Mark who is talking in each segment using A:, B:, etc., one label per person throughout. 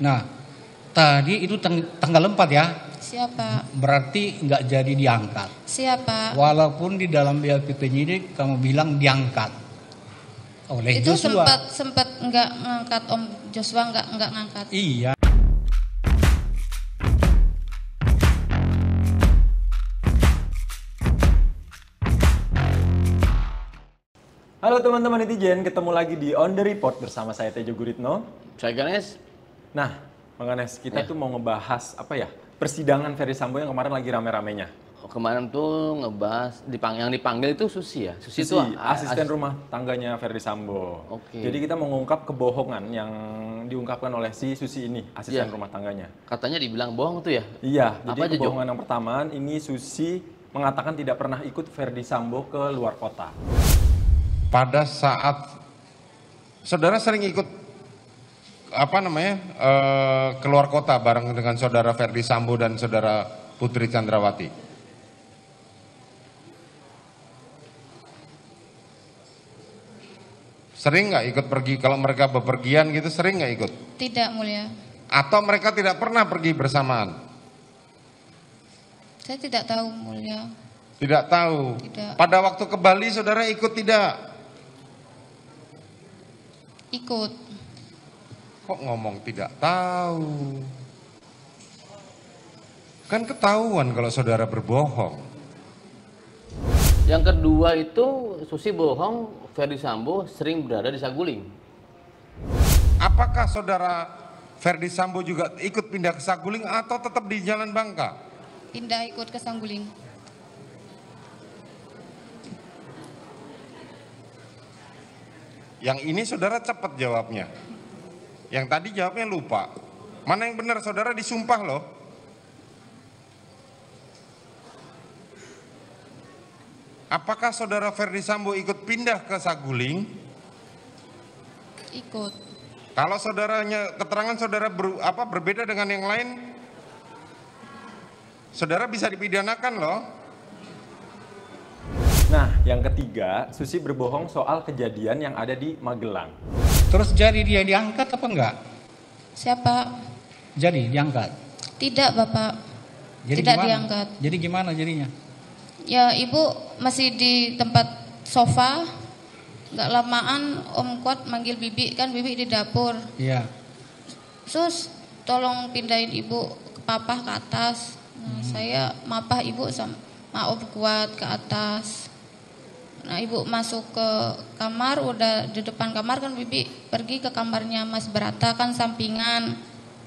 A: Nah, tadi itu tanggal 4 ya?
B: Siapa?
A: Berarti nggak jadi diangkat.
B: Siapa?
A: Walaupun di dalam BAP penyidik kamu bilang diangkat oleh
B: Itu
A: Joshua.
B: sempat nggak ngangkat Om Joshua, nggak ngangkat.
A: Iya.
C: Halo teman-teman netizen, ketemu lagi di On The Report bersama saya Tejo Guritno.
D: Saya Ganes.
C: Nah, Bang Ganes, kita tuh mau ngebahas persidangan Ferdy Sambo yang kemarin lagi rame-ramenya.
D: Kemarin tuh ngebahas yang dipanggil itu Susi ya. Susi itu
C: asisten rumah tangganya Ferdy Sambo.
D: Oke.
C: Jadi kita mengungkap kebohongan yang diungkapkan oleh si Susi ini, asisten rumah tangganya.
D: Katanya dibilang bohong tuh ya?
C: Iya,
D: Apa
C: jadi
D: aja,
C: kebohongan yang pertama ini Susi mengatakan tidak pernah ikut Ferdy Sambo ke luar kota.
E: Pada saat saudara sering ikut keluar kota bareng dengan saudara Ferdy Sambo dan saudara Putri Chandrawati. Sering nggak ikut pergi kalau mereka bepergian gitu, sering nggak ikut?
B: Tidak, Mulia.
E: Atau mereka tidak pernah pergi bersamaan?
B: Saya tidak tahu, Mulia.
E: Tidak tahu.
B: Tidak.
E: Pada waktu ke Bali saudara ikut tidak?
B: Ikut.
E: Kok ngomong tidak tahu? Kan ketahuan kalau saudara berbohong.
D: Yang kedua itu Susi bohong, Ferdy Sambo sering berada di Saguling.
E: Apakah saudara Ferdy Sambo juga ikut pindah ke Saguling atau tetap di Jalan Bangka?
B: Pindah ikut ke Saguling.
E: Yang ini saudara cepat jawabnya. Yang tadi jawabnya lupa. Mana yang benar, saudara disumpah loh. Apakah saudara Ferdy Sambo ikut pindah ke Saguling?
B: Ikut.
E: Kalau saudaranya keterangan saudara berbeda dengan yang lain, saudara bisa dipidanakan loh.
C: Nah, yang ketiga, Susi berbohong soal kejadian yang ada di Magelang.
A: Terus jadi dia diangkat apa enggak?
B: Siapa?
A: Jadi diangkat.
B: Tidak, Bapak.
A: Jadi
B: Tidak
A: gimana?
B: diangkat.
A: Jadi gimana jadinya?
B: Ya, Ibu masih di tempat sofa. Nggak lamaan Om Kuat manggil Bibi, kan Bibi di dapur.
A: Iya.
B: Sus, tolong pindahin Ibu ke Papa ke atas. Nah, saya mapah Ibu sama Om Kuat ke atas. Nah, Ibu masuk ke kamar, udah di depan kamar kan Bibi pergi ke kamarnya Mas Brata, kan sampingan.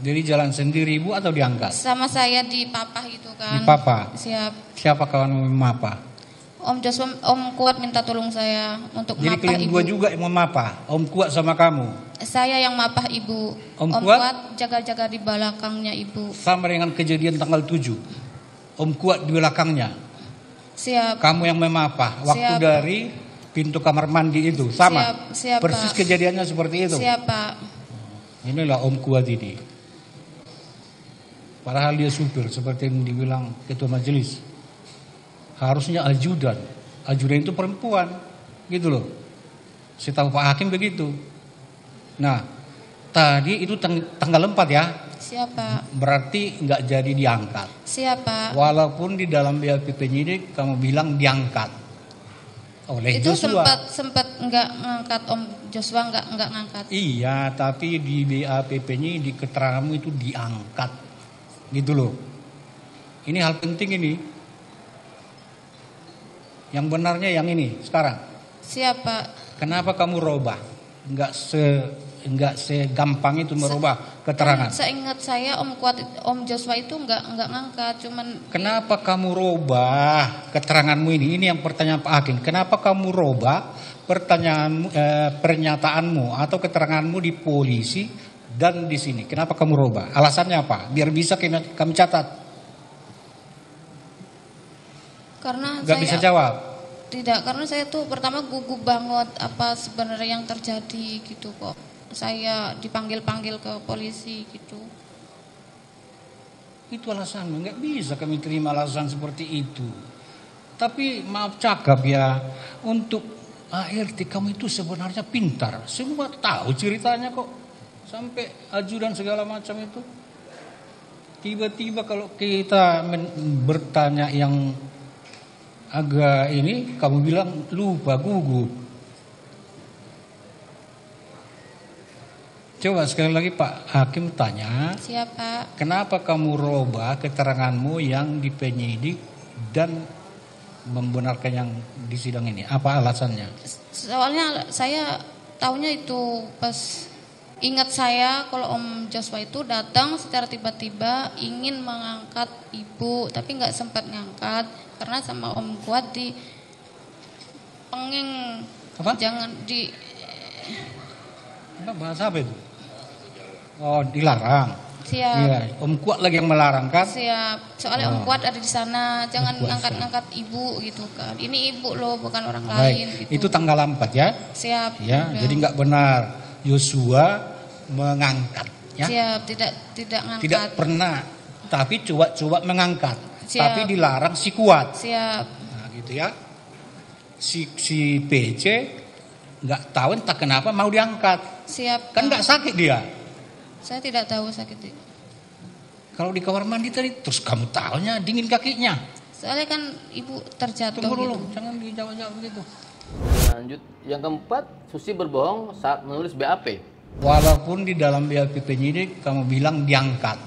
A: Jadi jalan sendiri Ibu atau diangkat?
B: Sama saya di papah gitu kan.
A: Di papa?
B: Siap.
A: Siapa kawan mapa?
B: Om Joshua, Om Kuat minta tolong saya untuk
A: Jadi
B: mapah
A: kalian
B: Ibu.
A: dua juga yang mapa? Om Kuat sama kamu?
B: Saya yang mapah Ibu.
A: Om
B: Kuat
A: Kuat
B: jaga-jaga di belakangnya Ibu.
A: Sama dengan kejadian tanggal 7. Om Kuat di belakangnya.
B: Siap.
A: Kamu yang memapah waktu
B: Siap.
A: dari pintu kamar mandi itu sama.
B: Siap,
A: Persis
B: Pak.
A: kejadiannya seperti itu.
B: Siap, Pak.
A: Inilah Om Kuat ini. Padahal dia supir seperti yang dibilang ketua majelis. Harusnya ajudan. Ajudan itu perempuan, gitu loh. Saya tahu Pak Hakim begitu. Nah, tadi itu tanggal 4 ya?
B: Siapa?
A: Berarti nggak jadi diangkat.
B: Siapa?
A: Walaupun di dalam BAP penyidik kamu bilang diangkat oleh
B: Itu
A: Joshua.
B: sempat nggak ngangkat Om Joshua, nggak ngangkat.
A: Iya, tapi di BAP penyidik keteranganmu itu diangkat, gitu loh. Ini hal penting ini. Yang benarnya yang ini sekarang.
B: Siapa?
A: Kenapa kamu robah? Enggak segampang itu merubah keterangan.
B: Seingat saya Om Joshua itu nggak ngangkat, cuman.
A: Kenapa kamu robah keteranganmu ini? Ini yang pertanyaan Pak Hakim. Kenapa kamu robah pernyataanmu atau keteranganmu di polisi dan di sini? Kenapa kamu robah? Alasannya apa? Biar bisa kami catat.
B: Karena
A: Nggak bisa jawab.
B: Tidak, karena saya tuh pertama gugup banget apa sebenarnya yang terjadi gitu kok. Saya dipanggil-panggil ke polisi gitu.
A: Itu alasanmu. Nggak bisa kami terima alasan seperti itu. Tapi maaf cakap ya, untuk ART kamu itu sebenarnya pintar. Semua tahu ceritanya kok. sampai ajudan segala macam itu. Tiba-tiba kalau kita bertanya yang agak ini, kamu bilang lupa gugup. Coba sekali lagi Pak Hakim tanya,
B: Siapa?
A: kenapa kamu robah keteranganmu yang di penyidik dan membenarkan yang di sidang ini? Apa alasannya?
B: Soalnya saya taunya itu pas ingat saya kalau Om Joshua itu datang secara tiba-tiba ingin mengangkat ibu, tapi nggak sempat ngangkat karena sama Om Kuat di penging.
A: Apa?
B: Jangan di
A: Apa bahasa apa itu? Oh, dilarang.
B: siap.
A: Iya, Om Kuat lagi yang melarang kan?
B: Siap. Soalnya
A: Oh.
B: Om Kuat ada di sana, jangan
A: Kuat
B: ngangkat-ngangkat ibu gitu kan. Ini ibu loh, bukan orang
A: Baik,
B: lain gitu.
A: itu tanggal 4 ya.
B: Siap.
A: Ya,
B: udah.
A: jadi nggak benar Yosua mengangkat ya.
B: Siap, tidak ngangkat.
A: Tidak pernah, tapi coba mengangkat.
B: Siap.
A: Tapi dilarang si Kuat.
B: Siap.
A: Nah, gitu ya. Si PC nggak tahu entah kenapa mau diangkat.
B: Siap.
A: Kan
B: Kak.
A: nggak sakit dia.
B: Saya tidak tahu sakit.
A: Kalau di kamar mandi tadi terus kamu tahunya dingin kakinya.
B: Soalnya kan ibu terjatuh
A: Tunggu dulu,
B: gitu.
A: jangan dijawab-jawab begitu.
D: Lanjut, yang keempat, Susi berbohong saat menulis BAP.
A: Walaupun di dalam BAP penyidik kamu bilang diangkat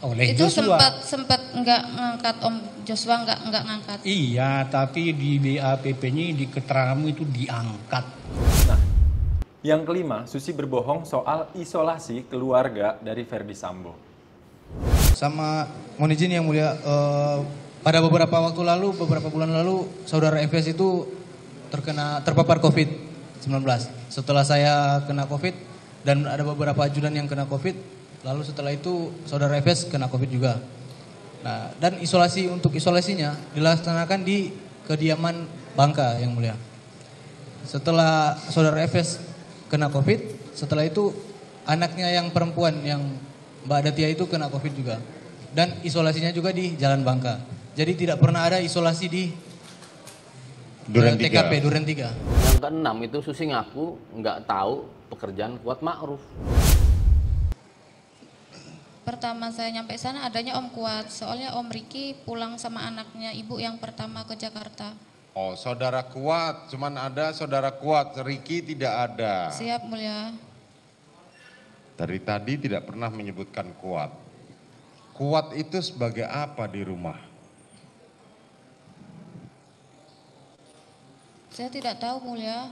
A: oleh
B: Itu
A: Joshua.
B: sempat nggak ngangkat Om Joshua nggak ngangkat.
A: Iya, tapi di BAP penyidik keteranganmu itu diangkat.
C: Nah, yang kelima, Susi berbohong soal isolasi keluarga dari Verdi Sambo.
F: Sama mohon izin yang mulia, pada beberapa waktu lalu, beberapa bulan lalu, saudara FS itu terpapar COVID-19. Setelah saya kena COVID dan ada beberapa ajudan yang kena COVID, lalu setelah itu saudara FS kena COVID juga. Nah, dan untuk isolasinya dilaksanakan di kediaman Bangka yang mulia. Setelah saudara FS kena COVID, setelah itu anaknya yang perempuan yang Mbak Datia itu kena COVID juga. Dan isolasinya juga di Jalan Bangka. Jadi tidak pernah ada isolasi di
E: Duren
F: TKP
E: 3.
F: Duren 3.
D: Yang keenam itu Susi ngaku nggak tahu pekerjaan Kuat Ma'ruf.
B: Pertama saya nyampe sana adanya Om Kuat. Soalnya Om Riki pulang sama anaknya ibu yang pertama ke Jakarta.
E: Oh, saudara Kuat, cuman ada saudara Kuat, Riki tidak ada.
B: Siap mulia.
E: Dari tadi tidak pernah menyebutkan Kuat. Kuat itu sebagai apa di rumah?
B: Saya tidak tahu mulia.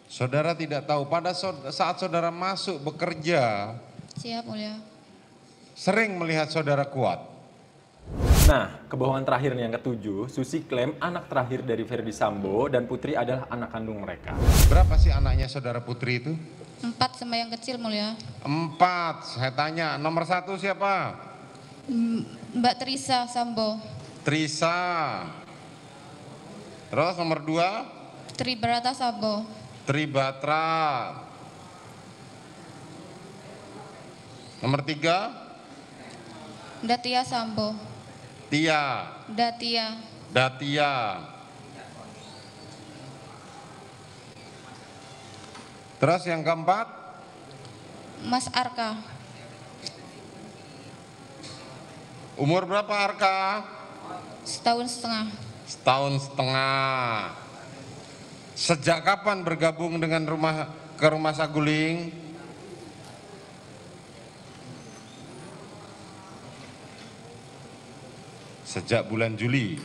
E: Saudara tidak tahu, pada saat saudara masuk bekerja,
B: Siap mulia.
E: sering melihat saudara Kuat.
C: Nah, kebohongan terakhir nih yang ketujuh, Susi klaim anak terakhir dari Verdi Sambo dan Putri adalah anak kandung mereka.
E: Berapa sih anaknya saudara Putri itu?
B: 4 sama yang kecil mulia.
E: 4, saya tanya, nomor 1 siapa?
B: Mbak Trisa Sambo.
E: Trisa. Terus nomor 2?
B: Tribrata Sambo.
E: Tribatra. Nomor 3?
B: Datia Sambo.
E: Tia.
B: Datia.
E: Datia. Terus yang keempat?
B: Mas Arka.
E: Umur berapa Arka?
B: 1,5 tahun.
E: Setahun setengah. Sejak kapan bergabung dengan ke rumah Saguling? Sejak bulan Juli.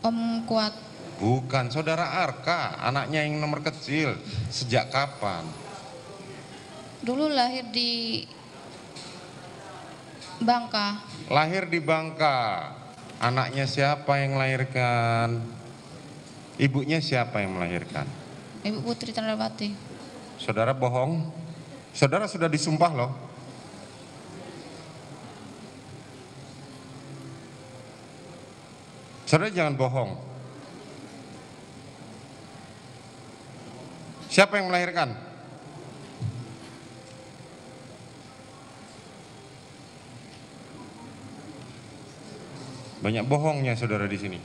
B: Om Kuat.
E: Bukan, saudara Arka, anaknya yang nomor kecil. Sejak kapan?
B: Dulu lahir di Bangka.
E: Lahir di Bangka. Anaknya siapa yang melahirkan? Ibunya siapa yang melahirkan?
B: Ibu Putri Chandrawati.
E: Saudara bohong? Saudara sudah disumpah loh. Saudara jangan bohong. Siapa yang melahirkan? Banyak bohongnya saudara di sini.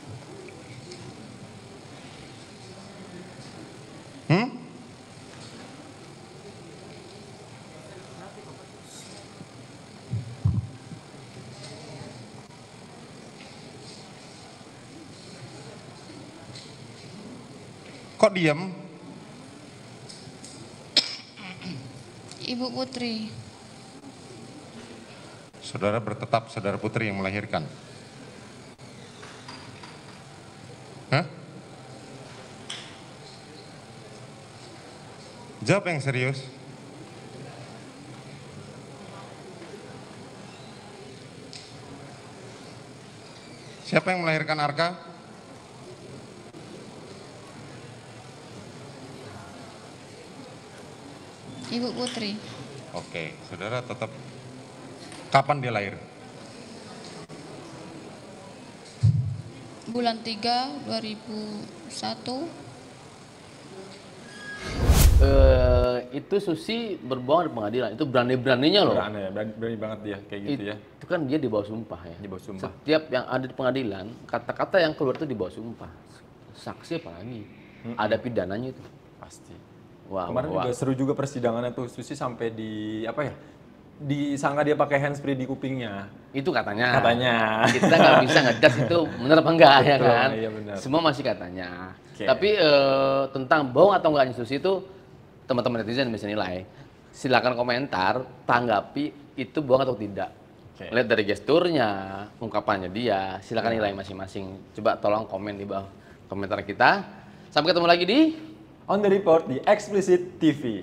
E: Kok diam?
B: Ibu Putri.
E: Saudara bertetap saudara Putri yang melahirkan. Hah? Jawab yang serius. Siapa yang melahirkan Arka?
B: Ibu Putri.
E: Oke, saudara tetap. Kapan dia lahir?
B: Bulan 3 2001.
D: Itu Susi berbohong di pengadilan. Itu berani-beraninya loh.
C: Berani banget dia kayak gitu ya.
D: Itu kan dia di bawah sumpah ya.
C: Di bawah sumpah.
D: Setiap yang ada di pengadilan, kata-kata yang keluar itu di bawah sumpah. Saksi apalagi. Ada pidananya itu.
C: Pasti.
D: Wah,
C: Kemarin juga seru juga persidangannya tuh, Susi sampai di apa ya? Disangka dia pakai handsfree di kupingnya.
D: Itu katanya.
C: Katanya.
D: Kita nggak bisa ngedas itu benar apa enggak ya
C: Betul,
D: kan.
C: iya benar.
D: Semua masih katanya.
C: Oke.
D: Tapi tentang bohong atau enggaknya Susi itu teman-teman netizen bisa nilai. Silakan komentar, tanggapi itu bohong atau tidak.
C: Oke.
D: Lihat dari gesturnya, ungkapannya dia, silakan nilai masing-masing. Coba tolong komen di bawah komentar kita. Sampai ketemu lagi di
C: On the Report di Explicit TV.